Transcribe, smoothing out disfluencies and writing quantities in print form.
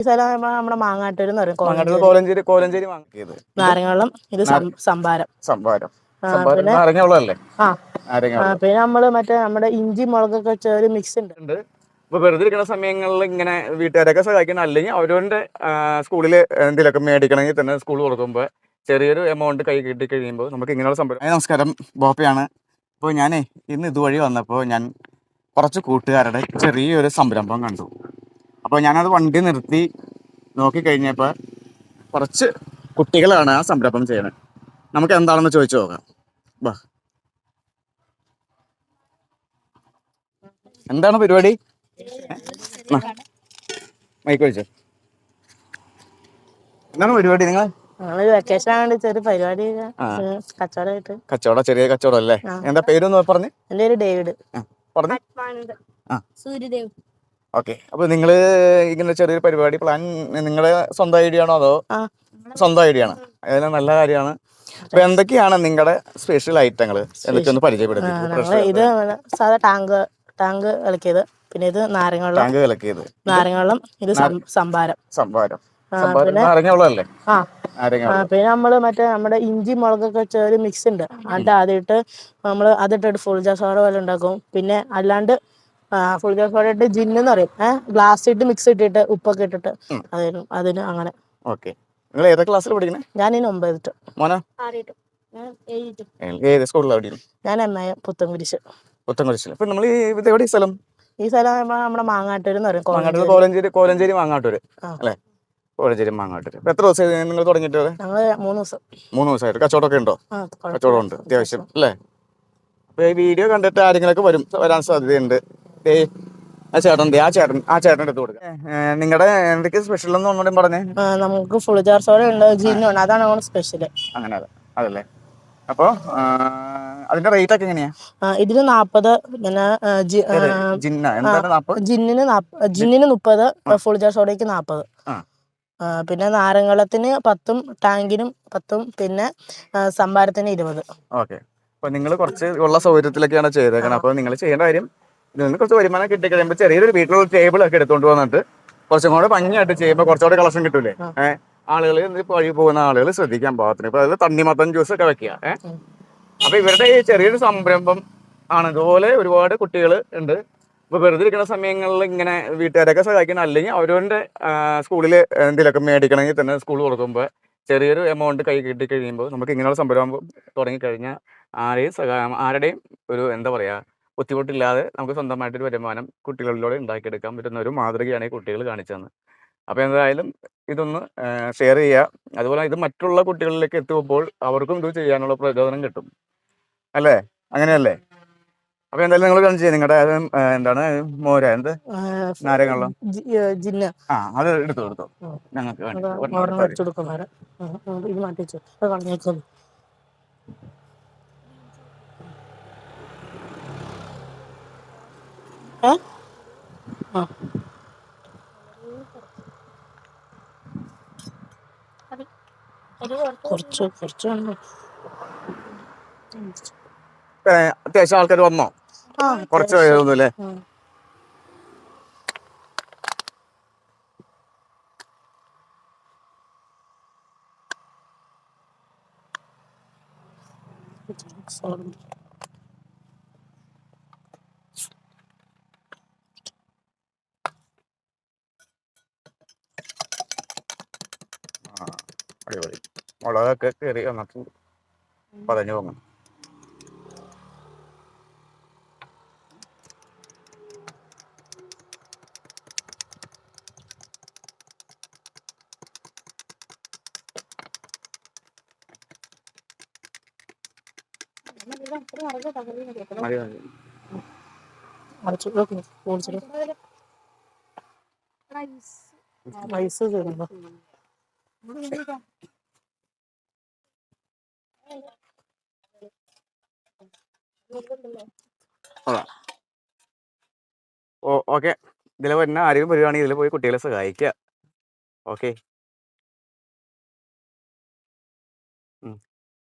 ഈ സ്ഥലം നമ്മുടെ മാങ്ങാട്ടൂർ എന്ന് പറയും. കോലഞ്ചേരി വാങ്ങിയത് നാരങ്ങവെള്ളം. ഇത് സംഭാരം. പിന്നെ നാരങ്ങവെള്ളമല്ലേ? പിന്നെ നമ്മള് മറ്റേ നമ്മുടെ ഇഞ്ചി മുളകൊക്കെ വെച്ച ഒരു മിക്സ് ഉണ്ട്. ഇപ്പൊ വെറുതെ ഇരിക്കുന്ന സമയങ്ങളിൽ ഇങ്ങനെ വീട്ടുകാരൊക്കെ സഹായിക്കണം, അല്ലെങ്കിൽ അവരവന്റെ സ്കൂളിൽ എന്തെങ്കിലുമൊക്കെ മേടിക്കണമെങ്കിൽ തന്നെ സ്കൂൾ കൊടുക്കുമ്പോൾ ചെറിയൊരു എമൗണ്ട് കൈ കിട്ടി കഴിയുമ്പോൾ നമുക്ക് ഇങ്ങനെയുള്ള സംഭവം. നമസ്കാരം, ബോപ്പയാണ്. അപ്പോൾ ഞാനേ ഇന്ന് ഇതുവഴി വന്നപ്പോൾ ഞാൻ കുറച്ച് കൂട്ടുകാരുടെ ചെറിയൊരു സംരംഭം കണ്ടു. അപ്പോൾ ഞാനത് വണ്ടി നിർത്തി നോക്കിക്കഴിഞ്ഞപ്പോൾ കുറച്ച് കുട്ടികളാണ് ആ സംരംഭം ചെയ്യണത്. നമുക്ക് എന്താണെന്ന് ചോദിച്ചു നോക്കാം. വാ, എന്താണ് പരിപാടി? മൈക്ക് വെച്ചോ. എന്താണ് പരിപാടി? നിങ്ങൾ വെക്കേഷൻ ആയതുകൊണ്ട് ചെറിയ പരിപാടി, ചെറിയ കച്ചവടം അല്ലേ? എന്താ പേരൊന്ന് പറഞ്ഞ്? എൻ്റെ പേര് ഡേവിഡ്. പറഞ്ഞു. ഓക്കെ. അപ്പൊ നിങ്ങള് ഇങ്ങനെ ചെറിയൊരു പരിപാടി പ്ലാൻ നിങ്ങളെ സ്വന്തം ഐഡിയ ആണോ അതോ? സ്വന്തം ഐഡിയ ആണ്. അതെല്ലാം നല്ല കാര്യമാണ്. അപ്പൊ എന്തൊക്കെയാണ് നിങ്ങളുടെ സ്പെഷ്യൽ ഐറ്റങ്ങൾ? എന്തൊക്കെയൊന്ന് പരിചയപ്പെടുത്തി. ഇത് സാധാ ടാങ്ക് ഇളക്കിയത്, പിന്നെ ഇത് നാരങ്ങവെള്ളം, ഇത് സംഭാരം. നാരങ്ങവെള്ളമല്ലേ? പിന്നെ നമ്മള് മറ്റേ നമ്മുടെ ഇഞ്ചി മുളകൊക്കെ വെച്ച ഒരു മിക്സ് ഉണ്ട്. എന്നിട്ട് അതിട്ട് നമ്മള് അതിട്ടിട്ട് ഫുൾ ജാർ സോഡ പോലെ ഉണ്ടാക്കും. പിന്നെ അല്ലാണ്ട് ഫുൾ ജാർ സോഡ ഇട്ട് ജിന്നെന്ന് പറയും, ഗ്ലാസ് ഇട്ട് മിക്സ് ഇട്ടിട്ട് ഉപ്പൊക്കെ ഇട്ടിട്ട് അതിന് അങ്ങനെ. ഓക്കെ. നിങ്ങൾ ഏതാ ക്ലാസ്സിൽ പഠിക്കണേ? ഞാൻ 9. മോനോ? ഏത് സ്കൂളിലാണ് പഠിക്കുന്നത്? ഞാൻ MIM പുത്തൻകുരിശ്. അപ്പൊ നമ്മൾ എവിടെ സ്ഥലം? ഈ സ്ഥലം നമ്മുടെ മാങ്ങാട്ടൂർ എന്ന് പറയും. കോലഞ്ചേരി മാങ്ങാട്ടൂർ അല്ലേ? കോലഞ്ചേരി മാങ്ങാട്ടൂർ. അപ്പൊ എത്ര ദിവസം നിങ്ങൾ തുടങ്ങിയിട്ട്? ഞങ്ങള് 3 ദിവസം. 3 ദിവസമായിട്ട്. കച്ചവടമൊക്കെ ഉണ്ടോ? കച്ചവടം ഉണ്ട് അത്യാവശ്യം അല്ലേ? അപ്പൊ ഈ വീഡിയോ കണ്ടിട്ട് ആരെങ്കിലൊക്കെ വരാൻ സാധ്യതയുണ്ട്. ആ ചേട്ടൻ്റെ അടുത്ത് കൊടുക്കുക. നിങ്ങളുടെ എന്തൊക്കെ സ്പെഷ്യൽ എന്ന് ഒന്നുകൂടി പറഞ്ഞേ. നമുക്ക് ഫുൾ ജാർ സോഡ ഉണ്ട്, ജിന്നും ഉണ്ട്. അതാണ് നമ്മുടെ സ്പെഷ്യൽ. അങ്ങനെ അതല്ലേ? അപ്പൊ അതിന്റെ റേറ്റ് ഒക്കെ എങ്ങനെയാ? ഇതിന് 40, പിന്നെ ജിന്നിന് 30, ഫുൾ ജാർ സോഡയ്ക്ക് 40. പിന്നെ നാരങ്ങളത്തിന് 10, ടാങ്കിനും 10, പിന്നെ സംഭാരത്തിന് 20. ഓക്കെ. അപ്പൊ നിങ്ങൾ കുറച്ച് ഉള്ള സൗകര്യത്തിലൊക്കെയാണ് ചെയ്തേക്കണം. അപ്പൊ നിങ്ങൾ ചെയ്യേണ്ട കാര്യം, ഇതിൽ നിന്ന് കുറച്ച് വരുമാനം കിട്ടിക്കഴിയുമ്പോൾ ചെറിയൊരു വീട്ടിലുള്ള ടേബിൾ ഒക്കെ എടുത്തുകൊണ്ട് വന്നിട്ട് കുറച്ചും കൂടെ ഭംഗിയായിട്ട് ചെയ്യുമ്പോൾ കുറച്ചുകൂടെ കളക്ഷൻ കിട്ടൂലേ? ആളുകൾ വഴി പോകുന്ന ആളുകൾ ശ്രദ്ധിക്കാൻ പാകത്തിന്. ഇപ്പൊ അതിൽ തണ്ണിമത്തൻ ജ്യൂസ് ഒക്കെ വെക്കുക. അപ്പൊ ഇവരുടെ ഈ ചെറിയൊരു സംരംഭം ആണ്. ഇതുപോലെ ഒരുപാട് കുട്ടികൾ ഉണ്ട്. ഇപ്പൊ വെറുതെ ഇരിക്കുന്ന സമയങ്ങളിൽ ഇങ്ങനെ വീട്ടുകാരൊക്കെ സഹായിക്കണം, അല്ലെങ്കിൽ അവരവന്റെ സ്കൂളിൽ എന്തെങ്കിലുമൊക്കെ മേടിക്കണമെങ്കിൽ തന്നെ സ്കൂൾ കൊടുക്കുമ്പോൾ ചെറിയൊരു എമൗണ്ട് കൈ കിട്ടി കഴിയുമ്പോൾ നമുക്ക് ഇങ്ങനെയുള്ള സംരംഭം തുടങ്ങിക്കഴിഞ്ഞാൽ ആരുടെയും ഒരു എന്താ പറയാ ബുദ്ധിമുട്ടില്ലാതെ നമുക്ക് സ്വന്തമായിട്ടൊരു വരുമാനം കുട്ടികളിലൂടെ ഉണ്ടാക്കിയെടുക്കാൻ പറ്റുന്ന ഒരു മാതൃകയാണ് ഈ കുട്ടികൾ കാണിച്ചതെന്ന്. അപ്പോൾ എന്തായാലും ഇതൊന്ന് ഷെയർ ചെയ്യുക. അതുപോലെ ഇത് മറ്റുള്ള കുട്ടികളിലേക്ക് എത്തുമ്പോൾ അവർക്കും ഇത് ചെയ്യാനുള്ള പ്രചോദനം കിട്ടും അല്ലേ? അങ്ങനെയല്ലേ? അപ്പൊ എന്തായാലും നിങ്ങൾ കാണിച്ചു നിങ്ങളുടെ എന്താണ് മോര എന്ത് നാരങ്ങവെള്ളം അത് എടുത്തോ ഞങ്ങൾക്ക് അത്യാവശ്യം ആൾക്കാർ വന്നോ? കുറച്ച് പേരൊന്നുമില്ലേ? അടിപൊളി. മുളകൊക്കെ കയറി വന്നിട്ട് പതഞ്ഞു പോകുന്നു. ഓക്കെ. ഇതിൽ വരുന്ന ആരെങ്കിലും വരുവാണെങ്കിൽ ഇതിൽ പോയി കുട്ടികളെ സഹായിക്കുക. ഓക്കെ.